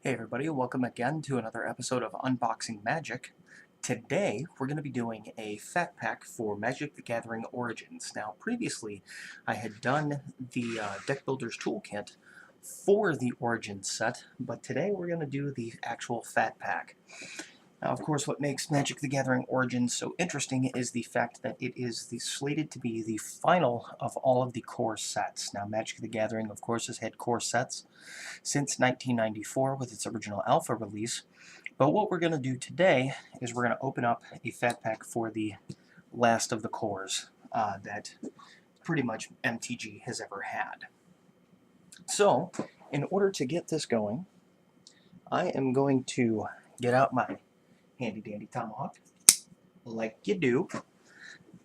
Hey everybody, welcome again to another episode of Unboxing Magic. Today we're going to be doing a fat pack for Magic the Gathering Origins. Now previously I had done the Deck Builder's Toolkit for the Origins set, but today we're going to do the actual fat pack. Now, of course, what makes Magic the Gathering Origins so interesting is the fact that it is slated to be the final of all of the core sets. Now, Magic the Gathering, of course, has had core sets since 1994 with its original alpha release, but what we're going to do today is we're going to open up a fat pack for the last of the cores that pretty much MTG has ever had. So, in order to get this going, I am going to get out my handy-dandy tomahawk, like you do.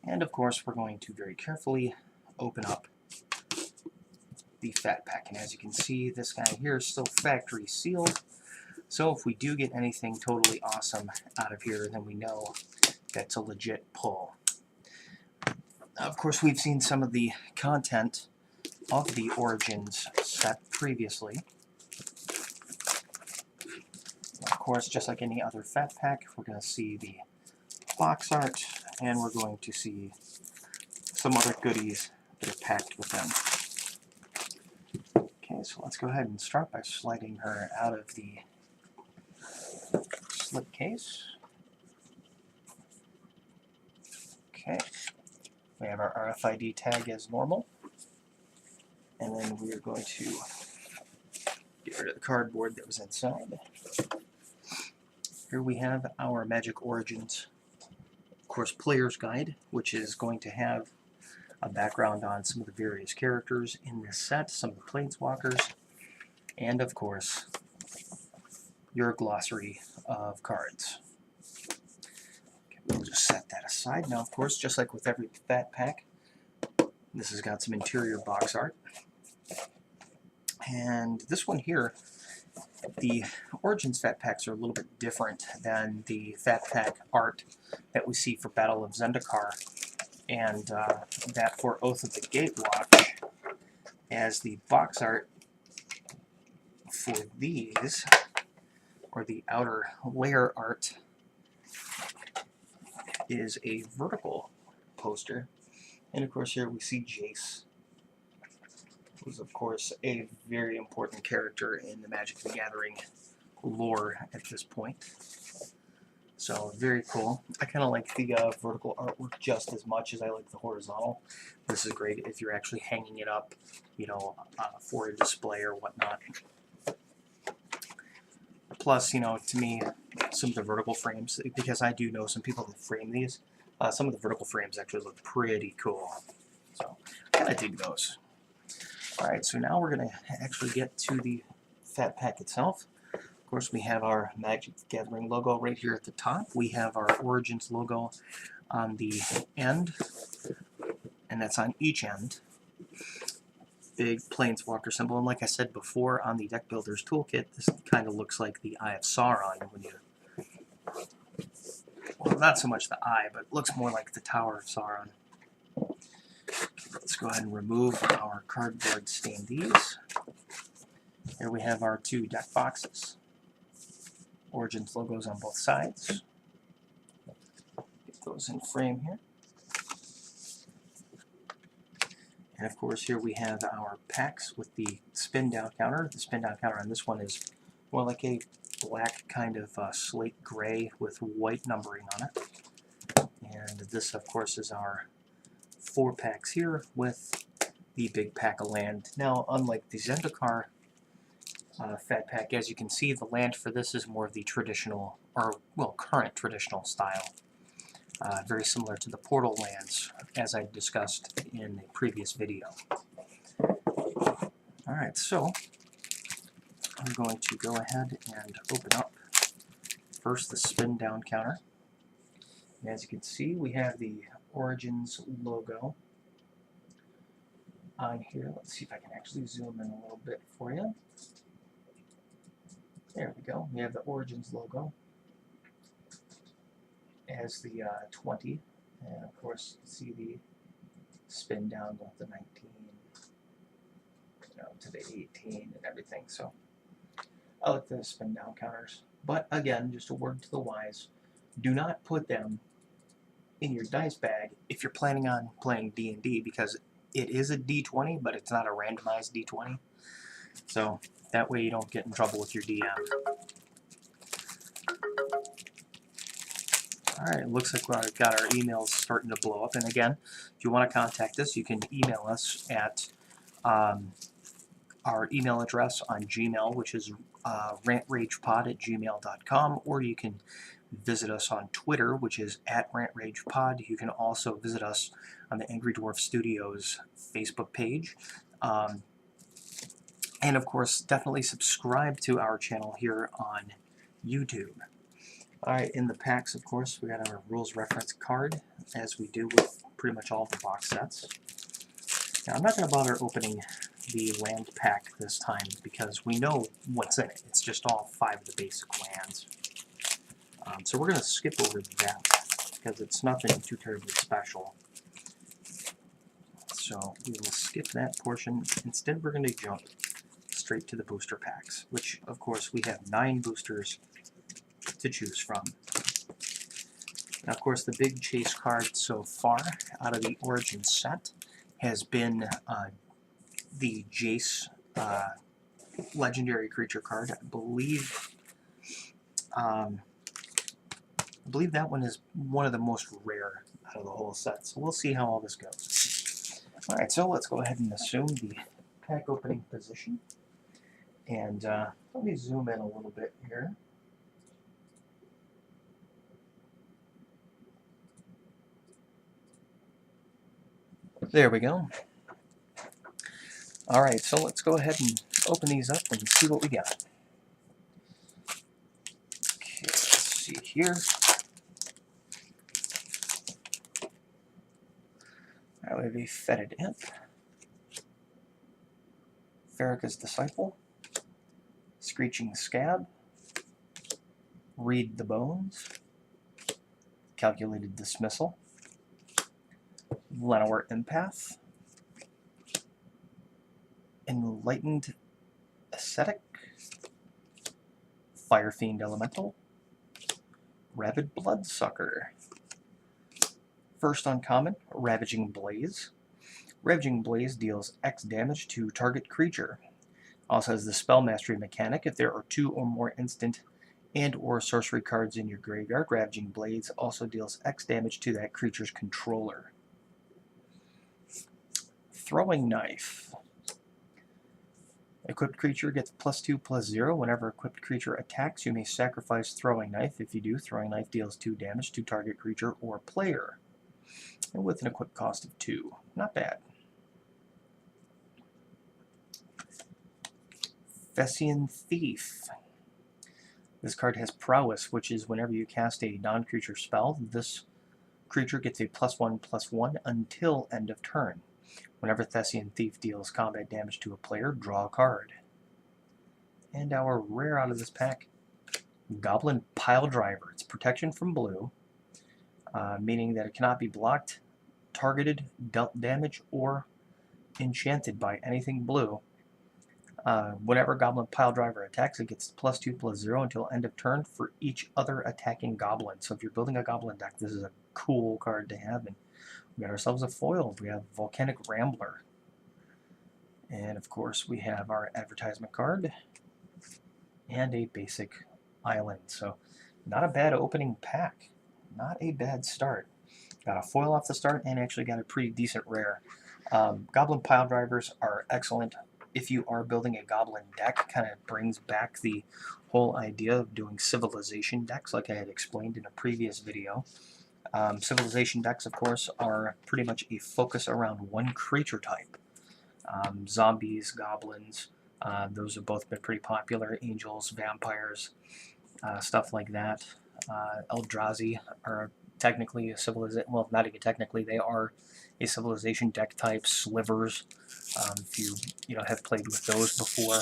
And of course, we're going to very carefully open up the fat pack. And as you can see, this guy here is still factory sealed. So if we do get anything totally awesome out of here, then we know that's a legit pull. Of course, we've seen some of the content of the Origins set previously. Of course, just like any other fat pack, we're going to see the box art, and we're going to see some other goodies that are packed with them. Okay, so let's go ahead and start by sliding her out of the slip case. Okay, we have our RFID tag as normal, and then we are going to get rid of the cardboard that was inside. Here we have our Magic Origins, of course, Player's Guide, which is going to have a background on some of the various characters in this set, some of the Planeswalkers, and of course, your glossary of cards. Okay, we'll just set that aside. Now, of course, just like with every fat pack, this has got some interior box art. And this one here, the Origins fat packs are a little bit different than the fat pack art that we see for Battle of Zendikar and that for Oath of the Gatewatch, as the box art for these, or the outer layer art, is a vertical poster. And of course here we see Jace, who's of course a very important character in the Magic the Gathering lore at this point. So very cool. I kind of like the vertical artwork just as much as I like the horizontal. This is great if you're actually hanging it up, you know, for a display or whatnot. Plus, you know, to me, some of the vertical frames, because I do know some people that frame these, some of the vertical frames actually look pretty cool. So I kind of dig those. Alright, so now we're going to actually get to the fat pack itself. Of course, we have our Magic the Gathering logo right here at the top. We have our Origins logo on the end, and that's on each end. Big Planeswalker symbol, and like I said before, on the Deck Builder's Toolkit, this kind of looks like the Eye of Sauron when you... Well, not so much the eye, but it looks more like the Tower of Sauron. Let's go ahead and remove our cardboard standees. Here we have our two deck boxes. Origins logos on both sides. Get those in frame here. And of course here we have our packs with the spin down counter. The spin down counter on this one is more like a black kind of slate gray with white numbering on it. And this of course is our 4 packs here with the big pack of land. Now, unlike the Zendikar fat pack, as you can see, the land for this is more of the traditional, or well, current traditional style. Very similar to the Portal lands, as I discussed in a previous video. Alright, so I'm going to go ahead and open up first the spin down counter. And as you can see, we have the Origins logo on here. Let's see if I can actually zoom in a little bit for you. There we go. We have the Origins logo as the 20, and of course see the spin down with the 19, you know, to the 18 and everything. So I like the spin down counters. But again, just a word to the wise, do not put them in your dice bag if you're planning on playing D&D, because it is a D20, but it's not a randomized D20. So that way you don't get in trouble with your DM. Alright, looks like we've got our emails starting to blow up. And again, if you want to contact us, you can email us at our email address on Gmail, which is rantragepod@gmail.com, or you can visit us on Twitter, which is @rantragepod. You can also visit us on the Angry Dwarf Studios Facebook page. And of course, definitely subscribe to our channel here on YouTube. Alright, in the packs, of course, we got our rules reference card, as we do with pretty much all the box sets. Now, I'm not going to bother opening the land pack this time, because we know what's in it. It's just all 5 of the basic lands. So we're going to skip over that, because it's nothing too terribly special. So we will skip that portion. Instead, we're going to jump straight to the booster packs, which, of course, we have 9 boosters to choose from. Now, of course, the big chase card so far out of the Origin set has been the Jace legendary creature card. I believe that one is one of the most rare out of the whole set. So we'll see how all this goes. All right, so let's go ahead and assume the pack opening position. And let me zoom in a little bit here. There we go. All right, so let's go ahead and open these up and see what we got. Okay, let's see here. All right, we have a Fetid Imp, Farrakha's Disciple, Screeching Scab, Read the Bones, Calculated Dismissal, Llanowar Empath, Enlightened Ascetic, Firefiend Elemental, Rabid Bloodsucker. First uncommon, Ravaging Blaze. Ravaging Blaze deals X damage to target creature. Also has the Spell Mastery mechanic. If there are 2 or more instant and or sorcery cards in your graveyard, Ravaging Blaze also deals X damage to that creature's controller. Throwing Knife. Equipped creature gets +2/+0. Whenever equipped creature attacks, you may sacrifice Throwing Knife. If you do, Throwing Knife deals 2 damage to target creature or player. And with an equip cost of 2. Not bad. Thessian Thief. This card has Prowess, which is whenever you cast a non-creature spell, this creature gets a +1/+1 until end of turn. Whenever Thessian Thief deals combat damage to a player, draw a card. And our rare out of this pack, Goblin Piledriver. It's protection from blue, meaning that it cannot be blocked, targeted, dealt damage, or enchanted by anything blue. Whenever Goblin Piledriver attacks, it gets +2/+0 until end of turn for each other attacking goblin. So if you're building a goblin deck, this is a cool card to have. And we got ourselves a foil. We have Volcanic Rambler. And of course, we have our advertisement card and a basic island. So not a bad opening pack. Not a bad start. Got a foil off the start and actually got a pretty decent rare. Goblin Piledrivers are excellent if you are building a goblin deck. Kind of brings back the whole idea of doing civilization decks like I had explained in a previous video. Civilization decks, of course, are pretty much a focus around one creature type. Zombies, goblins, those have both been pretty popular. Angels, vampires, stuff like that. Eldrazi are technically a civilization, well, not even technically, they are a civilization deck type. Slivers, if you have played with those before.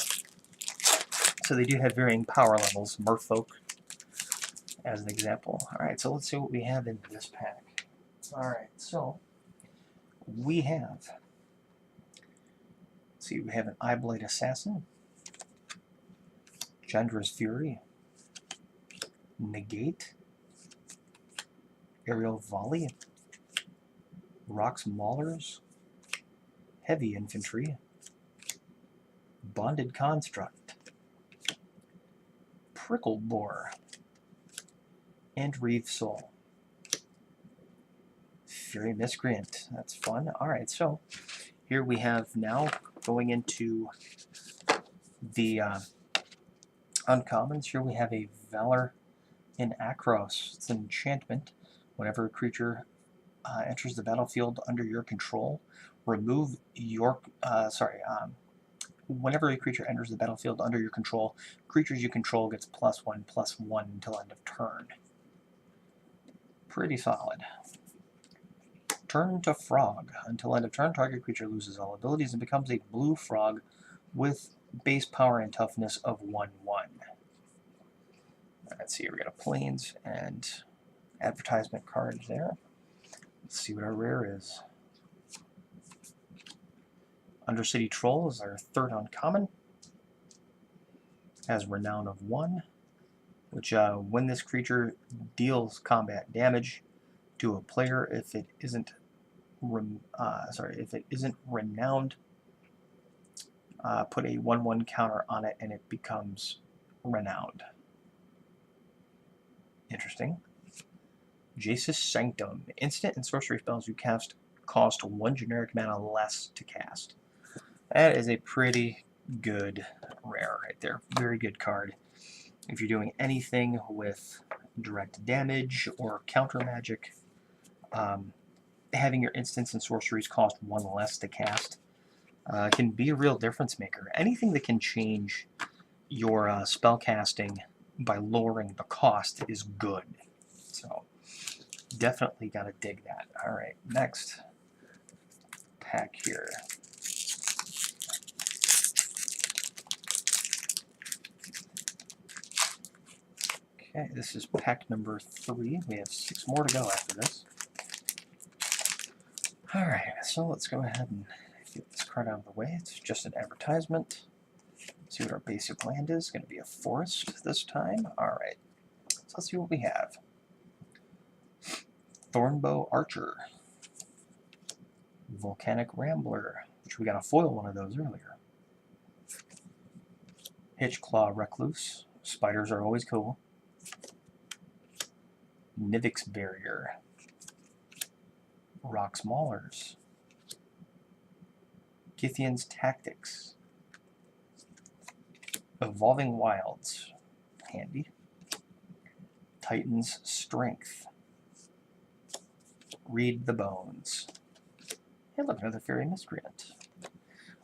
So they do have varying power levels. Merfolk, as an example. Alright, so let's see what we have in this pack. Alright, so we have, we have an Eyeblade Assassin, Chandra's Fury, Negate, Aerial Volley, Rock's Maulers, Heavy Infantry, Bonded Construct, Prickle Boar, and Reeve Soul. Fury Miscreant, that's fun. Alright, so here we have now going into the uncommons. Here we have a Valor in Akros. It's an enchantment. Whenever a creature enters the battlefield under your control, remove your whenever a creature enters the battlefield under your control, creatures you control gets +1/+1 until end of turn. Pretty solid. Turn to Frog. Until end of turn, target creature loses all abilities and becomes a blue frog with base power and toughness of 1/1. Let's see, we got a Plains and advertisement card there. Let's see what our rare is. Undercity Troll is our third uncommon. Has Renown of 1, which when this creature deals combat damage to a player, if it isn't renowned, put a 1/1 counter on it and it becomes renowned. Interesting. Jace's Sanctum. Instant and sorcery spells you cast cost 1 generic mana less to cast. That is a pretty good rare right there. Very good card. If you're doing anything with direct damage or counter magic, having your instants and sorceries cost 1 less to cast can be a real difference maker. Anything that can change your spell casting by lowering the cost is good. So definitely got to dig that. Alright, next pack here. Okay, this is pack number 3. We have 6 more to go after this. Alright, so let's go ahead and get this card out of the way. It's just an advertisement. See what our basic land is. It's going to be a forest this time. Alright, so let's see what we have. Thornbow Archer, Volcanic Rambler, which we got a foil one of those earlier. Hitchclaw Recluse, spiders are always cool. Nivix Barrier, Rock's Maulers, Kithian's Tactics, Evolving Wilds, handy. Titan's Strength, Read the Bones. Hey, look, another Fury Miscreant.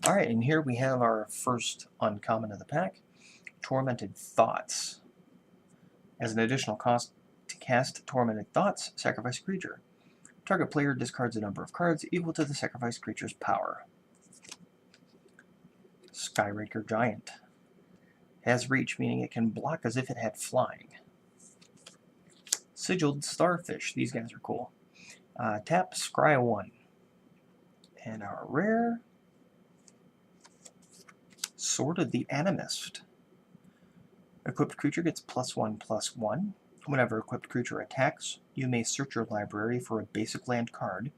Alright, and here we have our first uncommon of the pack, Tormented Thoughts. As an additional cost to cast Tormented Thoughts, sacrifice a creature. Target player discards a number of cards equal to the sacrificed creature's power. Skyraker Giant. Has reach, meaning it can block as if it had flying. Sigiled Starfish. These guys are cool. Tap, scry 1. And our rare, Sword of the Animist. Equipped creature gets +1/+1. Whenever equipped creature attacks, you may search your library for a basic land card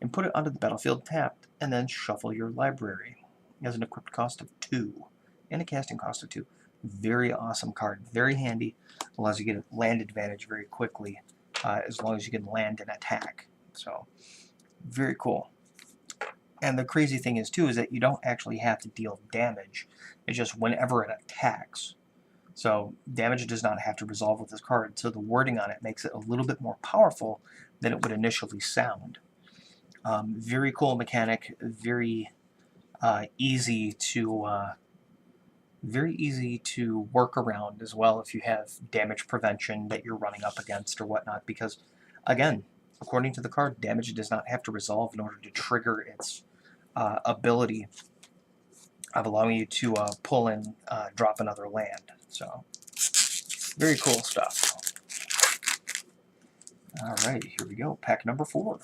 and put it onto the battlefield tapped, and then shuffle your library. It has an equipped cost of 2 and a casting cost of 2. Very awesome card. Very handy. Allows you to get a land advantage very quickly, as long as you can land and attack. So, very cool. And the crazy thing is, too, is that you don't actually have to deal damage. It's just whenever it attacks. So, damage does not have to resolve with this card, so the wording on it makes it a little bit more powerful than it would initially sound. Very cool mechanic, very easy to work around as well if you have damage prevention that you're running up against or whatnot, because, again, according to the card, damage does not have to resolve in order to trigger its ability of allowing you to pull and drop another land. So, very cool stuff. Alright, here we go. Pack number 4.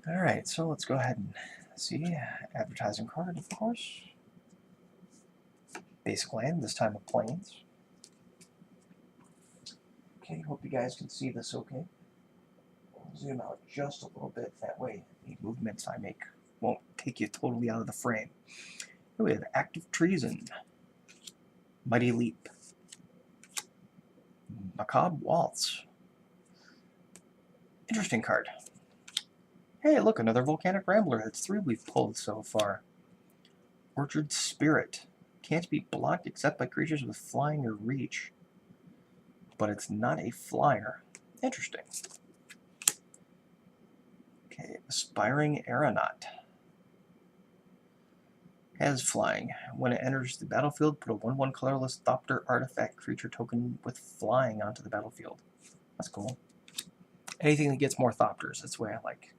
Alright, so let's go ahead and see. Advertising card, of course. basic land, this time of plains. Okay, hope you guys can see this okay. I'll zoom out just a little bit, that way any movements I make won't take you totally out of the frame. Here we have Active Treason, Mighty Leap, Macabre Waltz. Interesting card. Hey, look, another Volcanic Rambler. That's 3 we've pulled so far. Orchard Spirit. Can't be blocked except by creatures with flying or reach. But it's not a flyer. Interesting. Okay, Aspiring Aeronaut. Has flying. When it enters the battlefield, put a 1/1 colorless Thopter artifact creature token with flying onto the battlefield. That's cool. Anything that gets more Thopters, that's the way I like.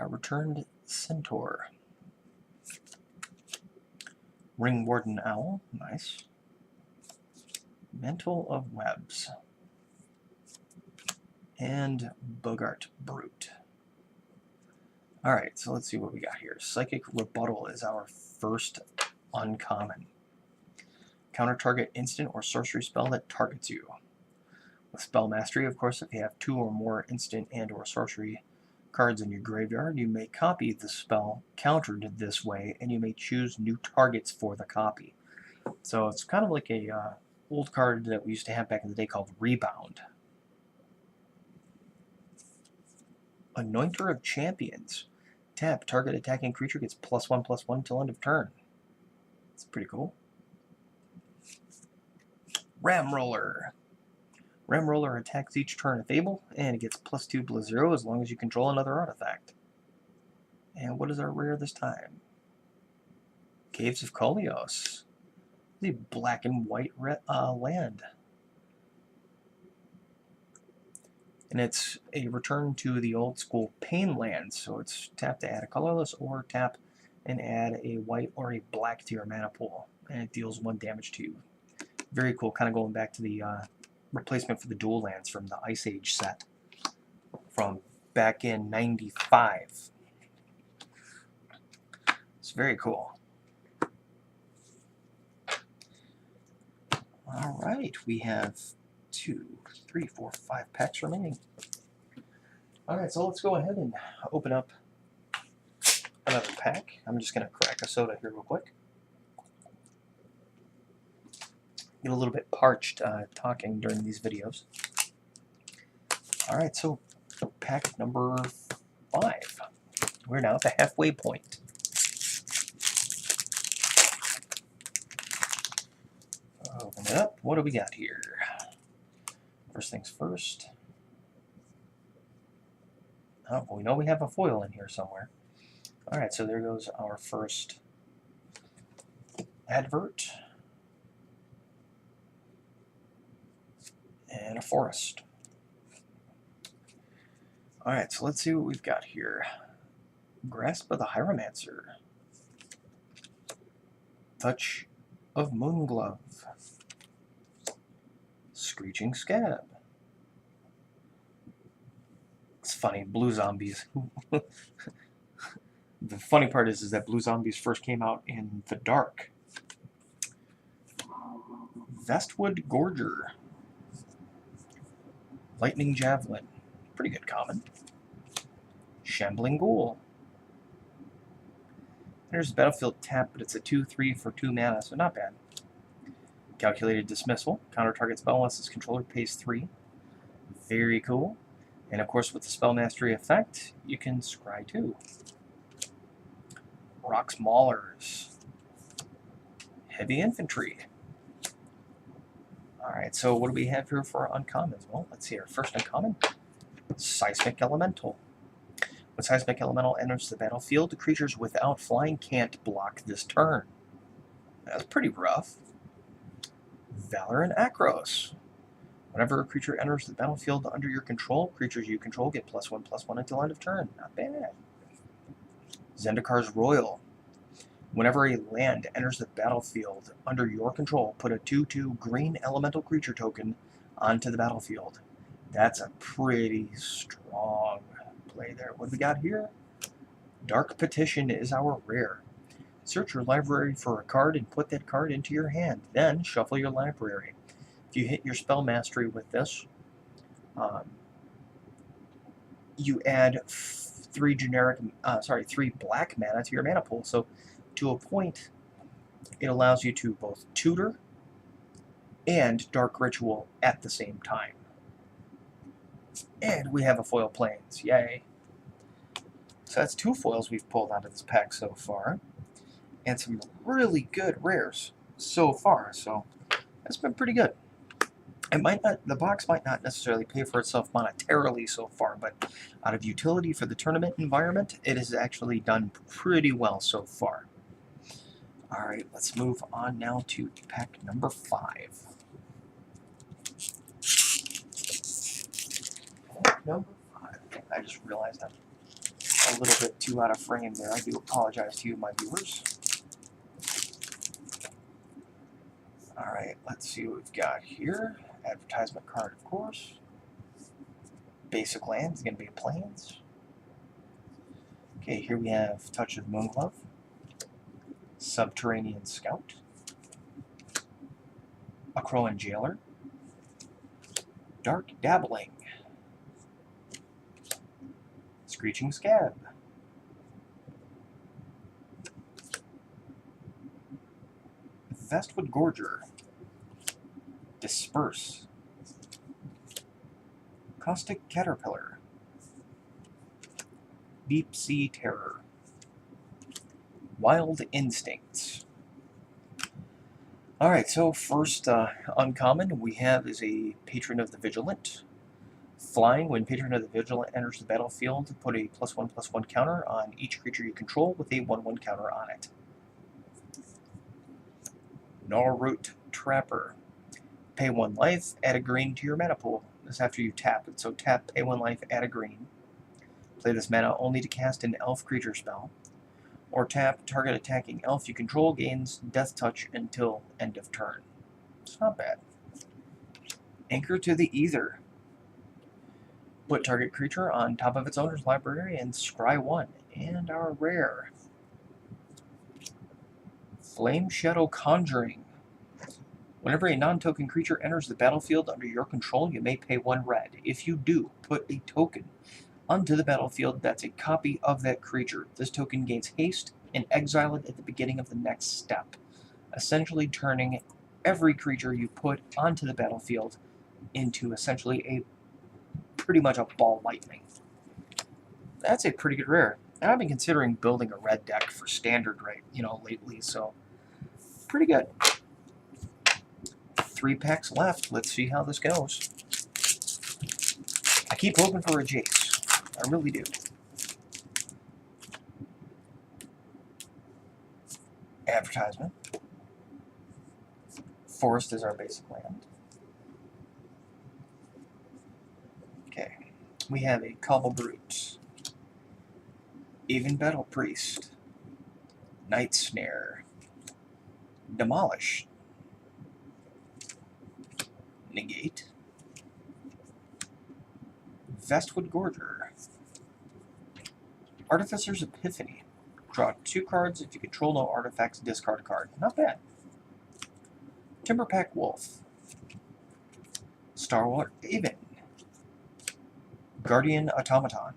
Returned Centaur. Ring Warden Owl, nice. Mantle of Webs. And Bogart Brute. Alright, so let's see what we got here. Psychic Rebuttal is our first uncommon. Counter target instant or sorcery spell that targets you. With Spell Mastery, of course, if you have 2 or more instant and or sorcery cards in your graveyard, you may copy the spell countered this way, and you may choose new targets for the copy. So it's kind of like a old card that we used to have back in the day called Rebound. Anointer of Champions. Tap, target attacking creature gets +1/+1 till end of turn. That's pretty cool. Ramroller. Ramroller attacks each turn if able, and it gets +2/+0 as long as you control another artifact. And what is our rare this time? Caves of Kolios. The black and white land. And it's a return to the old school Pain land, so it's tap to add a colorless or tap and add a white or a black to your mana pool, and it deals 1 damage to you. Very cool, kind of going back to the replacement for the dual lands from the Ice Age set from back in '95. It's very cool. Alright, we have 2, 3, 4, 5 packs remaining. Alright, so let's go ahead and open up another pack. I'm just going to crack a soda here real quick. Get a little bit parched talking during these videos. Alright, so pack number 5. We're now at the halfway point. Open it up. What do we got here? First things first. Oh, we know we have a foil in here somewhere. Alright, so there goes our first advert. And a forest. Alright, so let's see what we've got here. Grasp of the Hieromancer. Touch of Moonglove. Screeching Scab. It's funny, Blue Zombies. The funny part is that Blue Zombies first came out in the dark. Vestwood Gorger. Lightning Javelin. Pretty good common. Shambling Ghoul. There's Battlefield Tap, but it's a 2/3 for 2 mana, so not bad. Calculated Dismissal. Counter target spell unless its controller pays 3. Very cool. And of course, with the Spell Mastery effect, you can scry 2. Rock's Maulers. Heavy Infantry. Alright, so what do we have here for our uncommons? Well, let's see our first uncommon. Seismic Elemental. When Seismic Elemental enters the battlefield, the creatures without flying can't block this turn. That's pretty rough. Valorant Akros. Whenever a creature enters the battlefield under your control, creatures you control get +1/+1 until end of turn. Not bad. Zendikar's Royal. Whenever a land enters the battlefield under your control, put a 2/2 green elemental creature token onto the battlefield. That's a pretty strong play there. What do we got here? Dark Petition is our rare. Search your library for a card and put that card into your hand. Then shuffle your library. If you hit your spell mastery with this, you add three black mana to your mana pool. So to a point, it allows you to both tutor and Dark Ritual at the same time. And we have a foil Plains, yay. So that's 2 foils we've pulled out of this pack so far. And some really good rares so far, so that's been pretty good. The box might not necessarily pay for itself monetarily so far, but out of utility for the tournament environment, it has actually done pretty well so far. Alright, let's move on now to pack number 5. Number 5. I just realized I'm a little bit too out of frame there. I do apologize to you, my viewers. Alright, let's see what we've got here. Advertisement card, of course. Basic land is going to be Plains. Okay, here we have Touch of the Moonglove. Subterranean Scout. Akroan Jailer. Dark Dabbling. Screeching Scab. Vestwood Gorger. Disperse. Caustic Caterpillar. Deep Sea Terror. Wild Instincts. Alright, so first uncommon we have is a Patron of the Vigilant. Flying, when Patron of the Vigilant enters the battlefield, put a +1/+1 counter on each creature you control with a 1/1 counter on it. Gnawroot Trapper. Pay 1 life, add a green to your mana pool. This is after you tap it, so tap, pay 1 life, add a green. Play this mana only to cast an elf creature spell. Or tap, target attacking elf you control gains Death Touch until end of turn. It's not bad. Anchor to the Ether. Put target creature on top of its owner's library and scry 1. And our rare. Flame Shadow Conjuring. Whenever a non-token creature enters the battlefield under your control, you may pay 1 red. If you do, put a token onto the battlefield that's a copy of that creature. This token gains haste and exile it at the beginning of the next step, essentially turning every creature you put onto the battlefield into essentially pretty much a ball lightning. That's a pretty good rare. And I've been considering building a red deck for standard lately, so pretty good. 3 packs left. Let's see how this goes. I keep hoping for a Jace. I really do. Advertisement. Forest is our basic land. Okay. We have a Cobble Brute. Even Battle Priest. Night Snare. Demolish. Negate. Vestwood Gorger. Artificer's Epiphany. Draw 2 cards. If you control no artifacts, discard a card. Not bad. Timberpack Wolf. Starwater Aven. Guardian Automaton.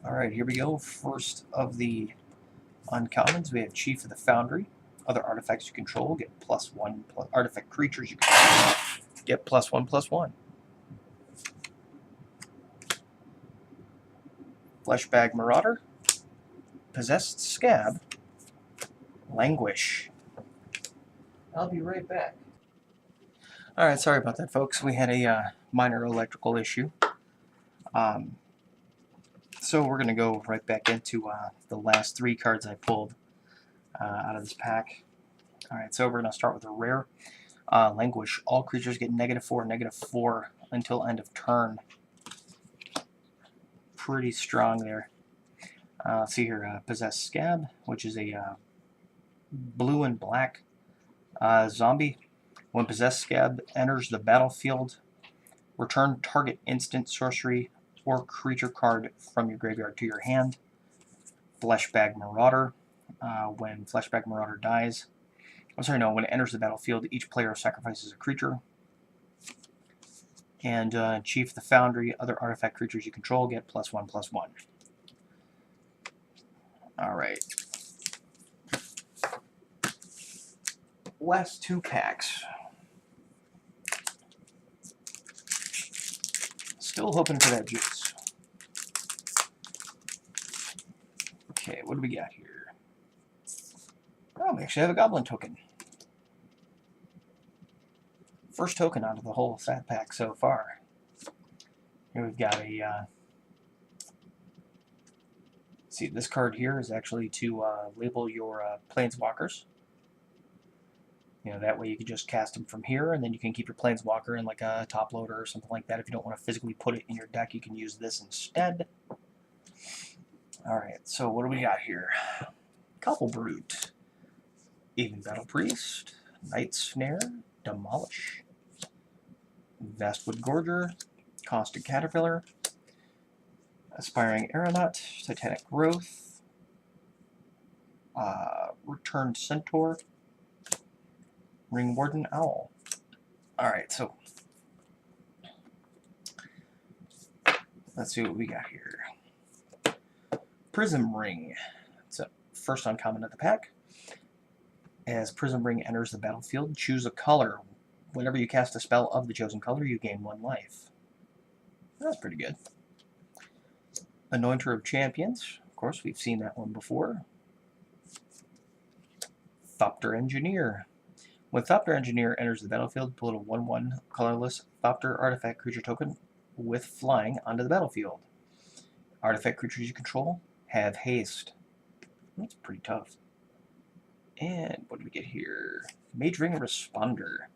Alright, here we go. First of the uncommons, we have Chief of the Foundry. Other artifacts you control get +1. Artifact creatures you control get +1/+1. Fleshbag Marauder. Possessed Scab. Languish. I'll be right back. Alright, sorry about that, folks. We had a minor electrical issue. So we're going to go right back into the last 3 cards I pulled out of this pack. Alright, so we're going to start with a rare. Languish. All creatures get -4/-4 until end of turn. Pretty strong there. Let's see here. Possessed Scab, which is a blue and black zombie. When Possessed Scab enters the battlefield, return target instant, sorcery, or creature card from your graveyard to your hand. Fleshbag Marauder. When Fleshbag Marauder dies, when it enters the battlefield, each player sacrifices a creature. And Chief the Foundry, other artifact creatures you control get +1/+1. Alright. Last 2 packs. Still hoping for that juice. Okay, what do we got here? Oh, we actually have a Goblin token. First token out of the whole fat pack so far. Here we've got a... see, this card here is actually to label your Planeswalkers. You know, that way you can just cast them from here, and then you can keep your Planeswalker in like a top loader or something like that. If you don't want to physically put it in your deck, you can use this instead. Alright, so what do we got here? Couple Brute, Even Battle Priest, Night Snare, Demolish, Vastwood Gorger, Caustic Caterpillar, Aspiring Aeronaut, Titanic Growth, Returned Centaur, Ring Warden Owl. Alright, so let's see what we got here. Prism Ring. It's a first uncommon of the pack. As Prism Ring enters the battlefield, choose a color. Whenever you cast a spell of the chosen color, you gain 1 life. That's pretty good. Anointer of Champions. Of course, we've seen that one before. Thopter Engineer. When Thopter Engineer enters the battlefield, put a 1/1 colorless Thopter artifact creature token with flying onto the battlefield. Artifact creatures you control have haste. That's pretty tough. And what do we get here? Mage Ring Responder.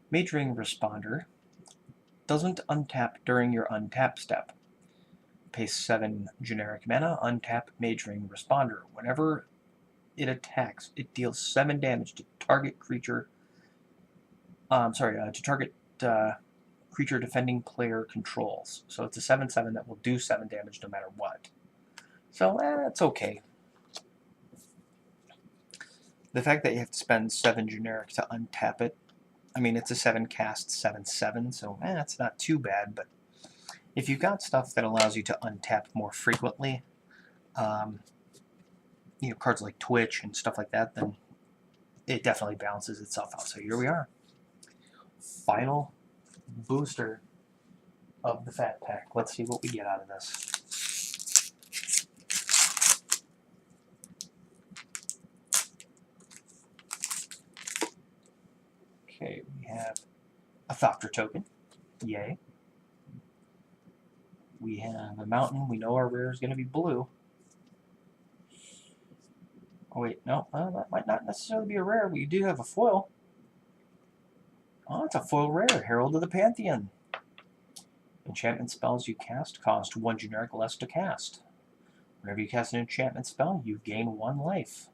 Mage Ring Responder doesn't untap during your untap step. Pay 7 generic mana, untap Mage Ring Responder. Whenever it attacks, it deals 7 damage to target creature. To target creature defending player controls. So it's a 7/7 that will do 7 damage no matter what. So that's okay. The fact that you have to spend 7 generic to untap it, I mean, it's a 7 cast 7/7, so it's not too bad, but if you've got stuff that allows you to untap more frequently, you know, cards like Twitch and stuff like that, then it definitely balances itself out. So here we are. Final booster of the fat pack. Let's see what we get out of this. Okay, we have a Thopter token. Yay. We have a mountain. We know our rare is going to be blue. Oh wait, no, that might not necessarily be a rare. We do have a foil. Oh, it's a foil rare, Herald of the Pantheon. Enchantment spells you cast cost 1 generic less to cast. Whenever you cast an enchantment spell, you gain 1 life.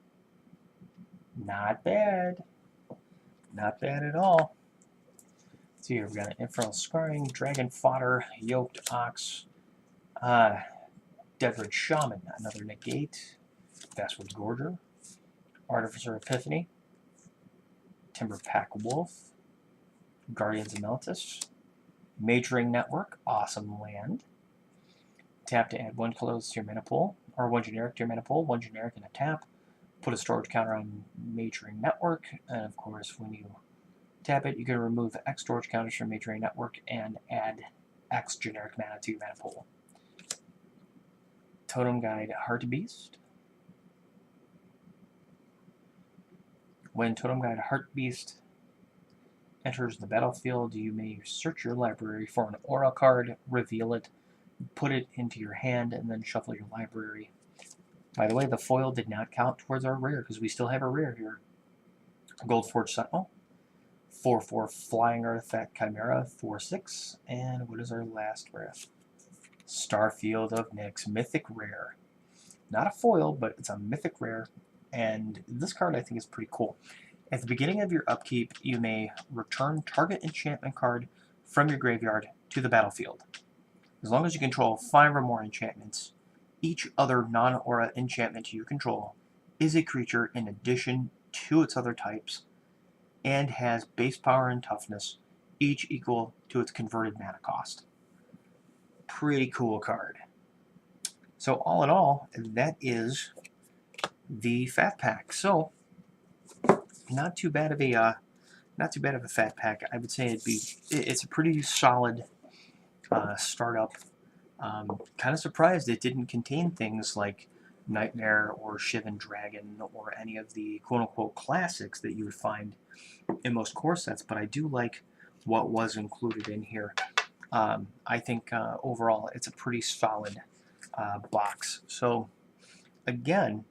Not bad. Not bad at all. Let's see here, we've got an Infernal Scarring, Dragon Fodder, Yoked Ox, Deadwood Shaman, another Negate, Vastwood Gorger, Artificer Epiphany, Timberpack Wolf, Guardians of Meltus, Mage Ring Network, awesome land. Tap to add 1 colorless to your mana pool, or 1 generic to your mana pool, 1 generic and a tap. Put a storage counter on Mage Ring Network, and of course, when you tap it, you can remove X storage counters from Mage Ring Network and add X generic mana to your mana pool. Totem Guide Heartbeast. When Totem Guide Heartbeast enters the battlefield, you may search your library for an aura card, reveal it, put it into your hand, and then shuffle your library. By the way, the foil did not count towards our rare, because we still have a rare here. Goldforge Sentinel, 4/4 Flying Artifact Chimera, 4/6, and what is our last rare? Starfield of Nyx, Mythic Rare. Not a foil, but it's a Mythic Rare, and this card I think is pretty cool. At the beginning of your upkeep, you may return target enchantment card from your graveyard to the battlefield. As long as you control 5 or more enchantments, Each other non-aura enchantment you control is a creature in addition to its other types and has base power and toughness, each equal to its converted mana cost. Pretty cool card. So all in all, that is the Fat Pack. So not too bad of a Fat Pack. I would say it's a pretty solid startup. Kind of surprised it didn't contain things like Nightmare or Shivan Dragon or any of the quote-unquote classics that you would find in most core sets, but I do like what was included in here. I think overall it's a pretty solid box. So again,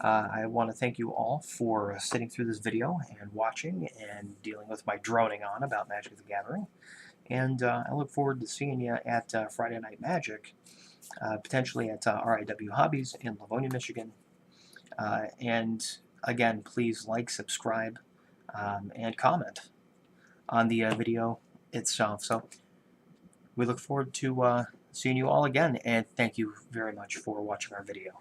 I want to thank you all for sitting through this video and watching and dealing with my droning on about Magic the Gathering. And I look forward to seeing you at Friday Night Magic, potentially at RIW Hobbies in Livonia, Michigan. And again, please like, subscribe, and comment on the video itself. So we look forward to seeing you all again, and thank you very much for watching our video.